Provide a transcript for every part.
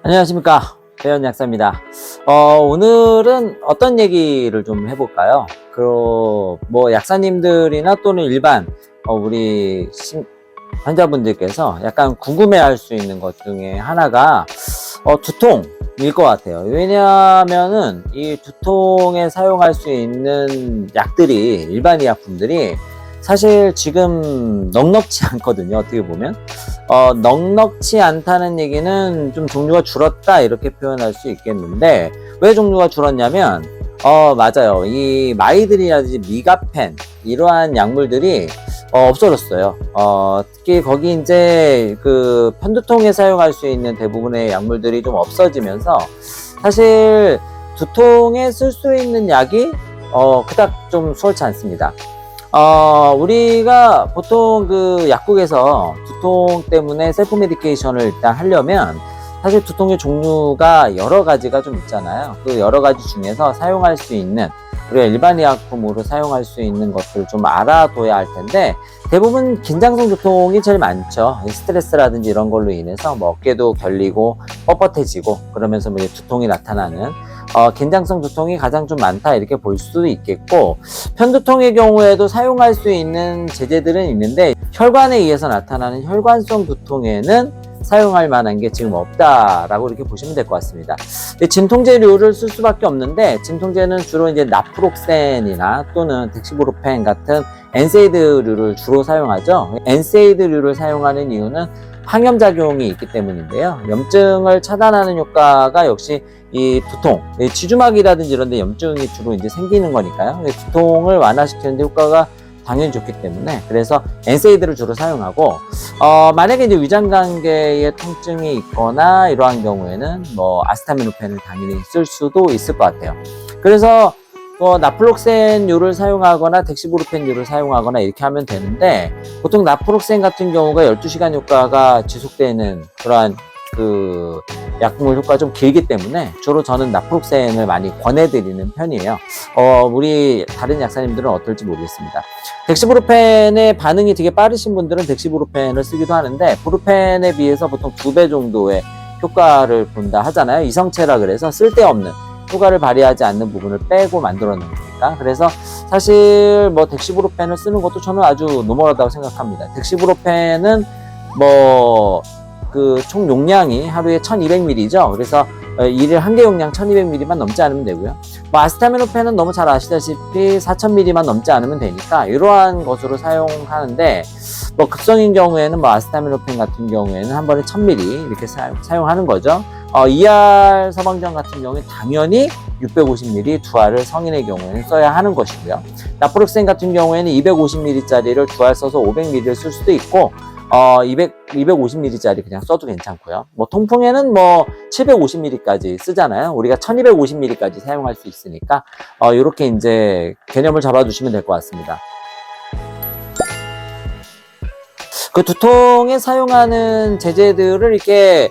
안녕하십니까, 배현 약사입니다. 오늘은 어떤 얘기를 좀 해볼까요? 약사님들이나 또는 일반 우리 환자분들께서 약간 궁금해할 수 있는 것 중에 하나가 두통일 것 같아요. 왜냐하면은 이 두통에 사용할 수 있는 약들이, 일반 의약품들이 사실 지금 넉넉지 않거든요. 어떻게 보면 넉넉지 않다는 얘기는 좀 종류가 줄었다 이렇게 표현할 수 있겠는데, 왜 종류가 줄었냐면 맞아요. 이 마이드리라든지 미가펜 이러한 약물들이 없어졌어요. 특히 거기 이제 그 편두통에 사용할 수 있는 대부분의 약물들이 좀 없어지면서 사실 두통에 쓸 수 있는 약이 그닥 좀 수월치 않습니다. 우리가 보통 그 약국에서 두통 때문에 셀프 메디케이션을 일단 하려면 사실 두통의 종류가 여러 가지가 좀 있잖아요. 그 여러 가지 중에서 사용할 수 있는, 우리가 일반 의약품으로 사용할 수 있는 것들을 좀 알아둬야 할 텐데, 대부분 긴장성 두통이 제일 많죠. 스트레스라든지 이런 걸로 인해서 어깨도 결리고 뻣뻣해지고 그러면서 두통이 나타나는 긴장성 두통이 가장 좀 많다 이렇게 볼 수도 있겠고, 편두통의 경우에도 사용할 수 있는 제제들은 있는데 혈관에 의해서 나타나는 혈관성 두통에는 사용할 만한 게 지금 없다라고 이렇게 보시면 될 것 같습니다. 진통제류를 쓸 수밖에 없는데, 진통제는 주로 이제 나프록센이나 또는 덱시브로펜 같은 엔세이드류를 주로 사용하죠. 엔세이드류를 사용하는 이유는 항염작용이 있기 때문인데요. 염증을 차단하는 효과가 역시 이 두통, 지주막이라든지 이런 데 염증이 주로 이제 생기는 거니까요. 두통을 완화시키는 데 효과가 당연히 좋기 때문에, 그래서 엔세이드를 주로 사용하고, 만약에 이제 위장관계에 통증이 있거나 이러한 경우에는 아스타미노펜을 당연히 쓸 수도 있을 것 같아요. 그래서 나플록센류를 사용하거나 덱시브로펜류를 사용하거나 이렇게 하면 되는데, 보통 나플록센 같은 경우가 12시간 효과가 지속되는 그러한 그 약물 효과가 좀 길기 때문에 주로 저는 나플록센을 많이 권해드리는 편이에요. 우리 다른 약사님들은 어떨지 모르겠습니다. 덱시브로펜의 반응이 되게 빠르신 분들은 덱시브로펜을 쓰기도 하는데, 브루펜에 비해서 보통 2배 정도의 효과를 본다 하잖아요. 이성체라 그래서 쓸데없는 효과를 발휘하지 않는 부분을 빼고 만들어 놓은 거니까. 그래서 사실 덱시브로펜을 쓰는 것도 저는 아주 노멀하다고 생각합니다. 덱시브로펜은 총 용량이 하루에 1200ml죠. 그래서 1일 한 개 용량 1200ml만 넘지 않으면 되고요. 아스타미노펜은 너무 잘 아시다시피 4000ml만 넘지 않으면 되니까 이러한 것으로 사용하는데, 급성인 경우에는 아스타미노펜 같은 경우에는 한 번에 1000ml 이렇게 사용하는 거죠. ER 서방전 같은 경우에 당연히 650ml 두 알을 성인의 경우에는 써야 하는 것이고요. 나프록센 같은 경우에는 250ml짜리를 두 알 써서 500ml를 쓸 수도 있고, 250ml짜리 그냥 써도 괜찮고요. 통풍에는 750ml까지 쓰잖아요. 우리가 1250ml까지 사용할 수 있으니까, 이렇게 이제 개념을 잡아두시면 될 것 같습니다. 그 두통에 사용하는 제제들을 이렇게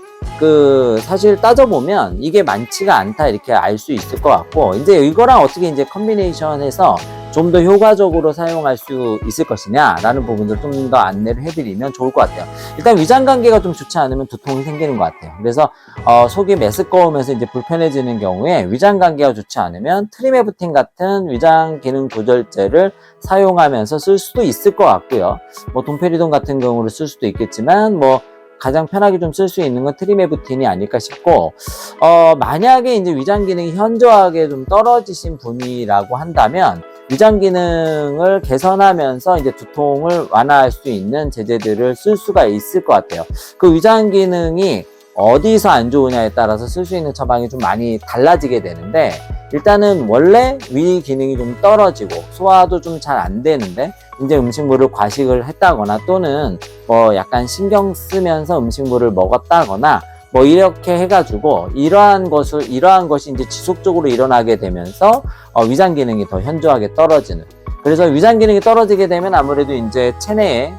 사실 따져보면 이게 많지가 않다 이렇게 알 수 있을 것 같고, 이제 이거랑 어떻게 이제 컨비네이션 해서 좀 더 효과적으로 사용할 수 있을 것이냐라는 부분들 좀 더 안내를 해드리면 좋을 것 같아요. 일단 위장관계가 좀 좋지 않으면 두통이 생기는 것 같아요. 그래서 속이 메스꺼우면서 이제 불편해지는 경우에 위장관계가 좋지 않으면 트리메부틴 같은 위장 기능 조절제를 사용하면서 쓸 수도 있을 것 같고요. 돈페리돈 같은 경우를 쓸 수도 있겠지만 가장 편하게 좀 쓸 수 있는 건 트리메부틴이 아닐까 싶고, 만약에 이제 위장 기능이 현저하게 좀 떨어지신 분이라고 한다면 위장 기능을 개선하면서 이제 두통을 완화할 수 있는 제제들을 쓸 수가 있을 것 같아요. 그 위장 기능이 어디서 안 좋으냐에 따라서 쓸 수 있는 처방이 좀 많이 달라지게 되는데, 일단은 원래 위 기능이 좀 떨어지고 소화도 좀 잘 안 되는데 이제 음식물을 과식을 했다거나 또는 약간 신경 쓰면서 음식물을 먹었다거나 이렇게 해가지고 이러한 것이 이제 지속적으로 일어나게 되면서 위장 기능이 더 현저하게 떨어지는, 그래서 위장 기능이 떨어지게 되면 아무래도 이제 체내에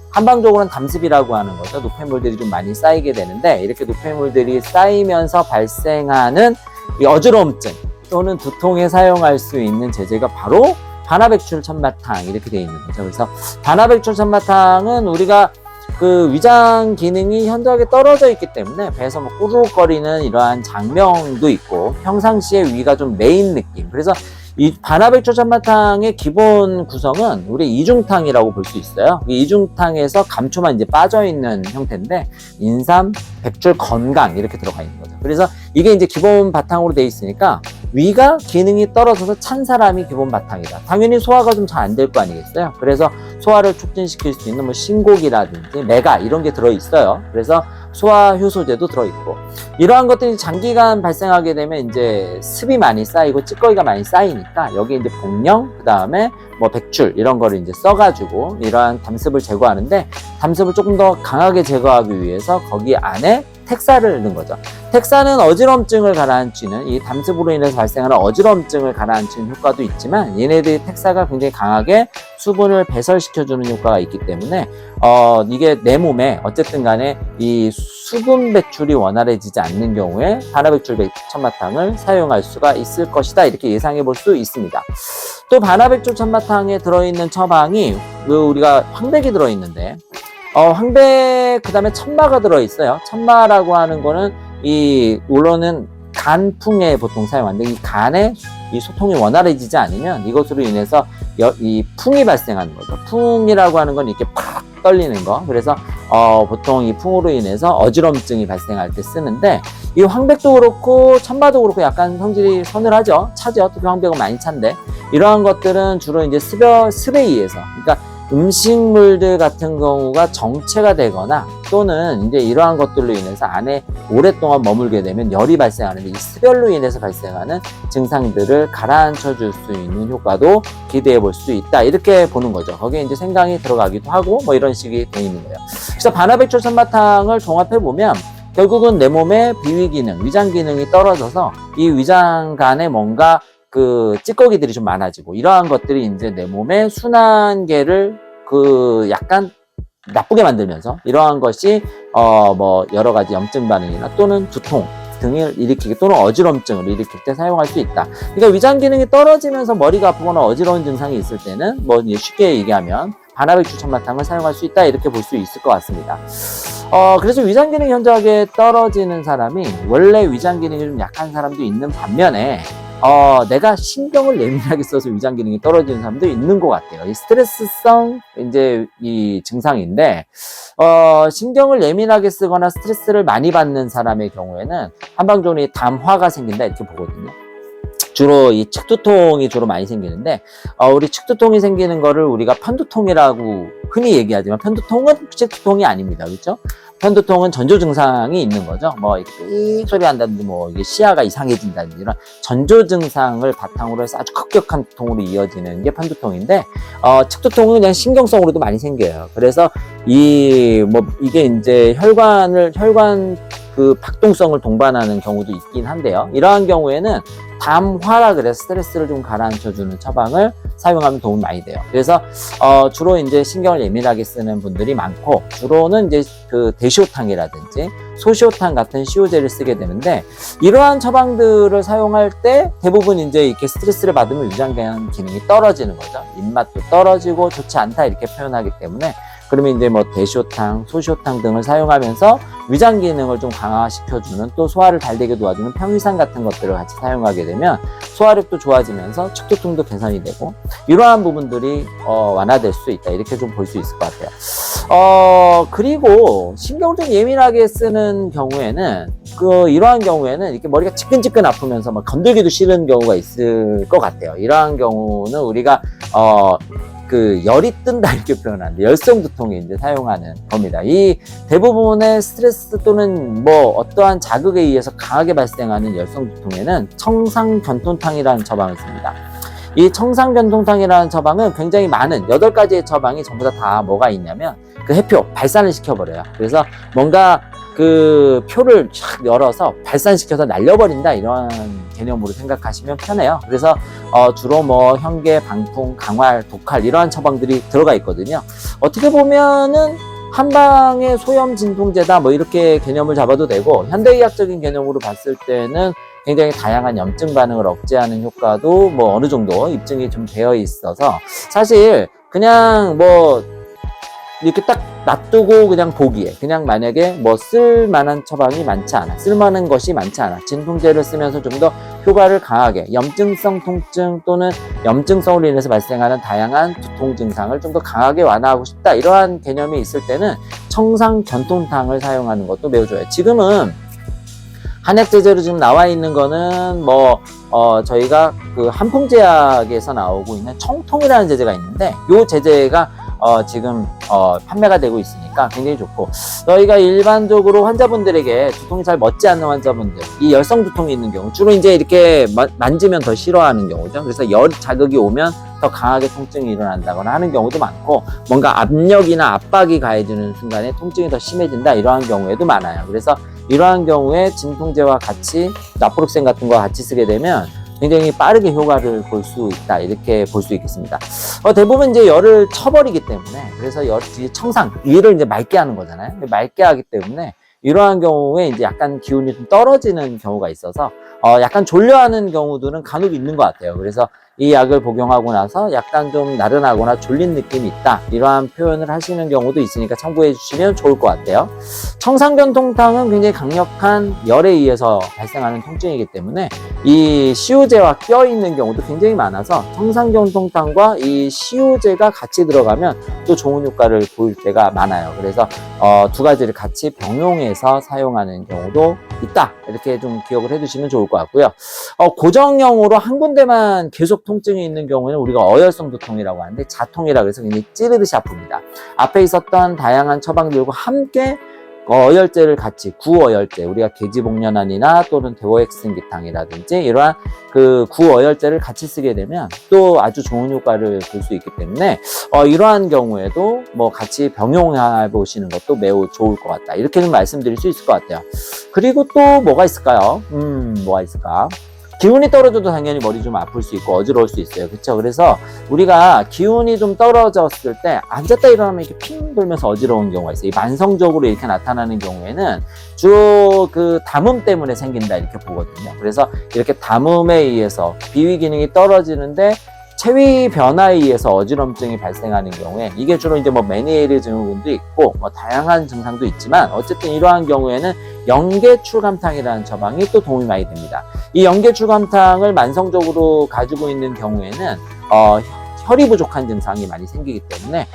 한방적으로는 담습이라고 하는 거죠. 노폐물들이 좀 많이 쌓이게 되는데, 이렇게 노폐물들이 쌓이면서 발생하는 이 어지러움증 또는 두통에 사용할 수 있는 제제가 바로 반하백출 천마탕 이렇게 되어 있는 거죠. 그래서 반하백출 천마탕은 우리가 그 위장 기능이 현저하게 떨어져 있기 때문에 배에서 뭐 꾸룩거리는 이러한 장명도 있고 평상시에 위가 좀 메인 느낌. 그래서 이 반화백초 찬마탕의 기본 구성은 우리 이중탕이라고 볼 수 있어요. 이 이중탕에서 감초만 이제 빠져 있는 형태인데 인삼, 백줄, 건강 이렇게 들어가 있는 거죠. 그래서 이게 이제 기본 바탕으로 돼 있으니까 위가 기능이 떨어져서 찬 사람이 기본 바탕이다. 당연히 소화가 좀 잘 안 될 거 아니겠어요? 그래서 소화를 촉진시킬 수 있는 뭐 신곡이라든지 메가 이런 게 들어 있어요. 그래서 소화 효소제도 들어 있고 이러한 것들이 장기간 발생하게 되면 이제 습이 많이 쌓이고 찌꺼기가 많이 쌓이니까 여기 이제 복령 그다음에 뭐 백출 이런 거를 이제 써가지고 이러한 담습을 제거하는데 담습을 조금 더 강하게 제거하기 위해서 거기 안에 텍사를 넣은 거죠. 텍사는 어지럼증을 가라앉히는 이 담습으로 인해서 발생하는 어지럼증을 가라앉히는 효과도 있지만 얘네들이 텍사가 굉장히 강하게 수분을 배설시켜주는 효과가 있기 때문에 이게 내 몸에 어쨌든 간에 이 수분 배출이 원활해지지 않는 경우에 반화백출 천마탕을 사용할 수가 있을 것이다 이렇게 예상해 볼 수 있습니다. 또 반화백초 천마탕에 들어있는 처방이 우리가 황백이 들어있는데 황백 그다음에 천마가 들어있어요. 천마라고 하는 거는 물론은 간풍에 보통 사용하는데 이 간에 이 소통이 원활해지지 않으면 이것으로 인해서 이 풍이 발생하는 거죠. 풍이라고 하는 건 이렇게 팍 떨리는 거. 그래서 보통 이 풍으로 인해서 어지럼증이 발생할 때 쓰는데 이 황백도 그렇고 천마도 그렇고 약간 성질이 서늘하죠. 차죠. 특히 황백은 많이 찬데 이러한 것들은 주로 이제 습에 의해서 그러니까 음식물들 같은 경우가 정체가 되거나 또는 이제 이러한 것들로 인해서 안에 오랫동안 머물게 되면 열이 발생하는데 이 습열로 인해서 발생하는 증상들을 가라앉혀 줄 수 있는 효과도 기대해 볼 수 있다 이렇게 보는 거죠. 거기에 이제 생강이 들어가기도 하고 뭐 이런 식이 돼 있는 거예요. 그래서 반화백초 천마탕을 종합해 보면 결국은 내 몸의 비위 기능, 위장 기능이 떨어져서 이 위장 간에 뭔가 그 찌꺼기들이 좀 많아지고 이러한 것들이 이제 내 몸의 순환계를 약간 나쁘게 만들면서 이러한 것이 뭐 여러 가지 염증 반응이나 또는 두통 등을 일으키기 또는 어지럼증을 일으킬 때 사용할 수 있다. 그러니까 위장 기능이 떨어지면서 머리가 아프거나 어지러운 증상이 있을 때는 뭐 쉽게 얘기하면 반화백초 천마탕을 사용할 수 있다 이렇게 볼 수 있을 것 같습니다. 그래서 위장 기능이 현저하게 떨어지는 사람이 원래 위장 기능이 좀 약한 사람도 있는 반면에 내가 신경을 예민하게 써서 위장 기능이 떨어지는 사람도 있는 것 같아요. 이 스트레스성 이제 이 증상인데 신경을 예민하게 쓰거나 스트레스를 많이 받는 사람의 경우에는 한방적으로 담화가 생긴다 이렇게 보거든요. 주로 이 측두통이 주로 많이 생기는데 우리 측두통이 생기는 거를 우리가 편두통이라고 흔히 얘기하지만 편두통은 측두통이 아닙니다. 그렇죠? 편두통은 전조 증상이 있는 거죠. 뭐 이렇게 삑 소리 한다든지 뭐 이게 시야가 이상해진다든지 이런 전조 증상을 바탕으로 해서 아주 급격한 두통으로 이어지는 게 편두통인데 측두통은 그냥 신경성으로도 많이 생겨요. 그래서 이게 이제 혈관 그 박동성을 동반하는 경우도 있긴 한데요. 이러한 경우에는 담화라 그래서 스트레스를 좀 가라앉혀주는 처방을 사용하면 도움이 많이 돼요. 그래서 주로 이제 신경을 예민하게 쓰는 분들이 많고 주로는 이제 그 대시오탕이라든지 소시오탕 같은 시오제를 쓰게 되는데 이러한 처방들을 사용할 때 대부분 이제 이렇게 스트레스를 받으면 위장 기능이 떨어지는 거죠. 입맛도 떨어지고 좋지 않다 이렇게 표현하기 때문에 그러면 이제 뭐 대시오탕, 소시오탕 등을 사용하면서 위장 기능을 좀 강화시켜주는 또 소화를 잘 되게 도와주는 평위산 같은 것들을 같이 사용하게 되면 소화력도 좋아지면서 측두통도 개선이 되고 이러한 부분들이 완화될 수 있다 이렇게 좀 볼 수 있을 것 같아요. 그리고 신경을 좀 예민하게 쓰는 경우에는 이러한 경우에는 이렇게 머리가 지끈지끈 아프면서 막 건들기도 싫은 경우가 있을 것 같아요. 이러한 경우는 우리가 열이 뜬다 이렇게 표현하는데 열성 두통에 이제 사용하는 겁니다. 이 대부분의 스트레스 또는 뭐 어떠한 자극에 의해서 강하게 발생하는 열성 두통에는 청상견통탕이라는 처방을 씁니다. 이 청상견통탕이라는 처방은 굉장히 많은 8가지의 처방이 전부 다 뭐가 있냐면 그 해표 발산을 시켜버려요. 그래서 뭔가 그 표를 쫙 열어서 발산시켜서 날려버린다 이런 개념으로 생각하시면 편해요. 그래서 주로 뭐 현계, 방풍, 강활, 독할 이러한 처방들이 들어가 있거든요. 어떻게 보면은 한방의 소염 진통제다 뭐 이렇게 개념을 잡아도 되고 현대의학적인 개념으로 봤을 때는 굉장히 다양한 염증 반응을 억제하는 효과도 뭐 어느 정도 입증이 좀 되어 있어서 사실 그냥 뭐 이렇게 딱 놔두고 그냥 보기에 그냥 만약에 뭐 쓸만한 처방이 많지 않아, 쓸만한 것이 많지 않아, 진통제를 쓰면서 좀 더 효과를 강하게 염증성 통증 또는 염증성으로 인해서 발생하는 다양한 두통 증상을 좀 더 강하게 완화하고 싶다, 이러한 개념이 있을 때는 청상 견통탕을 사용하는 것도 매우 좋아요. 지금은 한약 제제로 지금 나와 있는 거는 저희가 그 한풍제약에서 나오고 있는 청통이라는 제제가 있는데, 요 제제가 지금 판매가 되고 있으니까 굉장히 좋고, 저희가 일반적으로 환자분들에게 두통이 잘 멎지 않는 환자분들, 이 열성 두통이 있는 경우 주로 이제 이렇게 만지면 더 싫어하는 경우죠. 그래서 열 자극이 오면 더 강하게 통증이 일어난다거나 하는 경우도 많고, 뭔가 압력이나 압박이 가해지는 순간에 통증이 더 심해진다, 이러한 경우에도 많아요. 그래서 이러한 경우에 진통제와 같이 나프록센 같은 거 같이 쓰게 되면 굉장히 빠르게 효과를 볼 수 있다, 이렇게 볼 수 있겠습니다. 대부분 이제 열을 쳐버리기 때문에, 그래서 청상 위를 이제 맑게 하는 거잖아요. 맑게 하기 때문에 이러한 경우에 이제 약간 기운이 좀 떨어지는 경우가 있어서 약간 졸려하는 경우들은 간혹 있는 것 같아요. 그래서 이 약을 복용하고 나서 약간 좀 나른하거나 졸린 느낌이 있다, 이러한 표현을 하시는 경우도 있으니까 참고해 주시면 좋을 것 같아요. 청상견통탕은 굉장히 강력한 열에 의해서 발생하는 통증이기 때문에 이 시우제와 껴있는 경우도 굉장히 많아서 청상견통탕과 이 시우제가 같이 들어가면 또 좋은 효과를 보일 때가 많아요. 그래서 두 가지를 같이 병용해서 사용하는 경우도 있다, 이렇게 좀 기억을 해두시면 좋을 것 같고요. 고정형으로 한 군데만 계속 통증이 있는 경우에는 우리가 어열성 두통이라고 하는데, 자통이라고 해서 굉장히 찌르듯이 아픕니다. 앞에 있었던 다양한 처방들과 함께 어열제를 같이, 구어열제, 우리가 계지복년환이나 또는 데워엑슨기탕이라든지 이러한 그 구어열제를 같이 쓰게 되면 또 아주 좋은 효과를 볼 수 있기 때문에 이러한 경우에도 같이 병용해 보시는 것도 매우 좋을 것 같다, 이렇게 좀 말씀드릴 수 있을 것 같아요. 그리고 또 뭐가 있을까요? 뭐가 있을까? 기운이 떨어져도 당연히 머리 좀 아플 수 있고 어지러울 수 있어요. 그렇죠? 그래서 우리가 기운이 좀 떨어졌을 때 앉았다 일어나면 이렇게 핑 돌면서 어지러운 경우가 있어요. 이 만성적으로 이렇게 나타나는 경우에는 주로 그 담음 때문에 생긴다, 이렇게 보거든요. 그래서 이렇게 담음에 의해서 비위 기능이 떨어지는데 체위 변화에 의해서 어지럼증이 발생하는 경우에, 이게 주로 이제 메니에르 증후군도 있고 다양한 증상도 있지만, 어쨌든 이러한 경우에는 영계출감탕이라는 처방이 또 도움이 많이 됩니다. 이 영계출감탕을 만성적으로 가지고 있는 경우에는 혈이 부족한 증상이 많이 생기기 때문에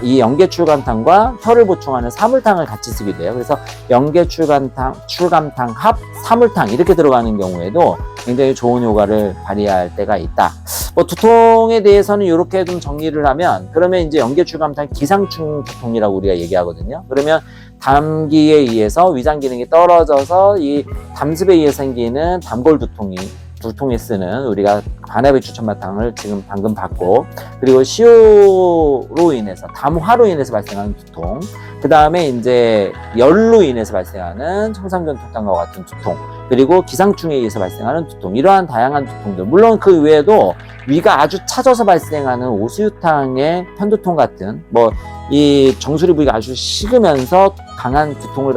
이 영계출감탕과 혈을 보충하는 사물탕을 같이 쓰게 돼요. 그래서 영계출감탕, 합, 사물탕 이렇게 들어가는 경우에도 굉장히 좋은 효과를 발휘할 때가 있다. 두통에 대해서는 이렇게 좀 정리를 하면, 그러면 이제 영계출감탕 기상충 두통이라고 우리가 얘기하거든요. 그러면 담기에 의해서 위장 기능이 떨어져서 이 담습에 의해 생기는 담골 두통에 쓰는 우리가 바나베 추천바탕을 지금 방금 봤고, 그리고 시효로 인해서 담화로 인해서 발생하는 두통, 그 다음에 이제 열로 인해서 발생하는 청상견통탕과 같은 두통, 그리고 기상충에 의해서 발생하는 두통, 이러한 다양한 두통들, 물론 그 외에도 위가 아주 차져서 발생하는 오수유탕의 편두통 같은 이 정수리 부위가 아주 식으면서 강한 두통을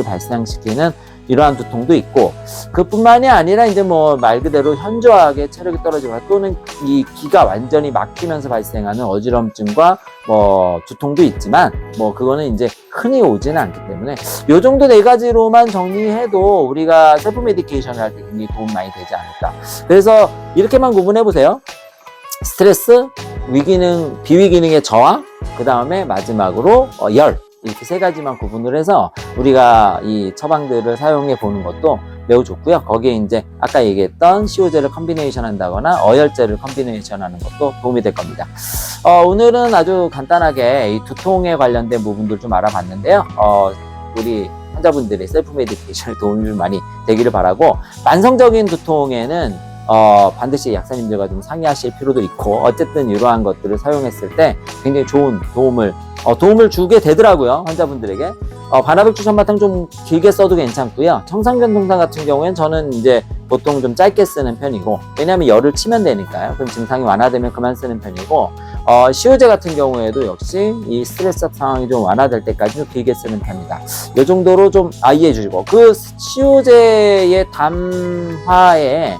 발생시키는 이러한 두통도 있고, 그뿐만이 아니라 이제 말 그대로 현저하게 체력이 떨어지거나 또는 이 기가 완전히 막히면서 발생하는 어지럼증과 두통도 있지만 그거는 이제 흔히 오지는 않기 때문에 요 정도 네 가지로만 정리해도 우리가 셀프 메디케이션을 할 때 굉장히 도움 많이 되지 않을까. 그래서 이렇게만 구분해 보세요. 스트레스, 위기능, 비위기능의 저하, 그 다음에 마지막으로 열, 이렇게 세 가지만 구분을 해서 우리가 이 처방들을 사용해 보는 것도 매우 좋고요. 거기에 이제 아까 얘기했던 시오제를 컨비네이션 한다거나 어열제를 컨비네이션 하는 것도 도움이 될 겁니다. 오늘은 아주 간단하게 이 두통에 관련된 부분들 좀 알아봤는데요. 우리 환자분들의 셀프 메디케이션에 도움이 좀 많이 되기를 바라고, 만성적인 두통에는 반드시 약사님들과 좀 상의하실 필요도 있고, 어쨌든 이러한 것들을 사용했을 때 굉장히 좋은 도움을 주게 되더라고요, 환자분들에게. 바나백 추천바탕 좀 길게 써도 괜찮고요. 청상견통탕 같은 경우에는 저는 이제 보통 좀 짧게 쓰는 편이고, 왜냐하면 열을 치면 되니까요. 그럼 증상이 완화되면 그만 쓰는 편이고, 시오제 같은 경우에도 역시 이 스트레스 상황이 좀 완화될 때까지 좀 길게 쓰는 편이다. 이 정도로 좀 이해해 주시고, 그 시오제의 담화에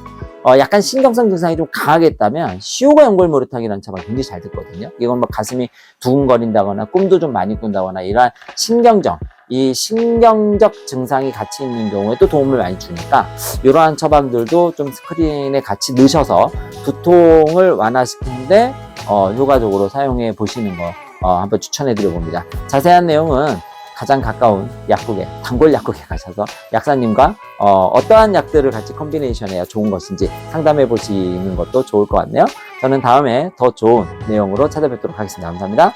약간 신경성 증상이 좀 강하게 있다면 시오가 연골모래탕이라는 처방이 굉장히 잘 듣거든요. 이건 뭐 가슴이 두근거린다거나 꿈도 좀 많이 꾼다거나 이러한 이 신경적 증상이 같이 있는 경우에 또 도움을 많이 주니까 이러한 처방들도 좀 스크린에 같이 넣으셔서 두통을 완화시키는데 효과적으로 사용해 보시는 거 한번 추천해 드려 봅니다. 자세한 내용은 가장 가까운 약국에, 단골 약국에 가셔서 약사님과 어떠한 약들을 같이 컴비네이션해야 좋은 것인지 상담해 보시는 것도 좋을 것 같네요. 저는 다음에 더 좋은 내용으로 찾아뵙도록 하겠습니다. 감사합니다.